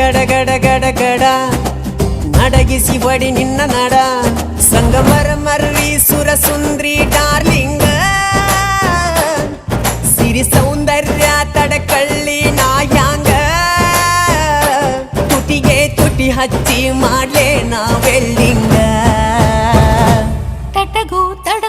ಗಡ ಗಡ ಗಡ ಗಡ ನಡಗಿಸಿ ಬಡಿ ನಿನ್ನ ನಡ ಸಂಗಮರ ಮರ್ರಿ ಸುರ ಸುಂದ್ರಿ ಡಾರ್ಲಿಂಗ ಸಿರಿ ಸೌಂದರ್ಯ ತಡಕಳ್ಳಿ ನಾಯಾಂಗ ತುಟಿಗೆ ತುಟಿ ಹಚ್ಚಿ ಮಾಡ್ಲೇ ನಾ ವೆಲ್ಲಿಂಗ ತಟಗೋ ತಡ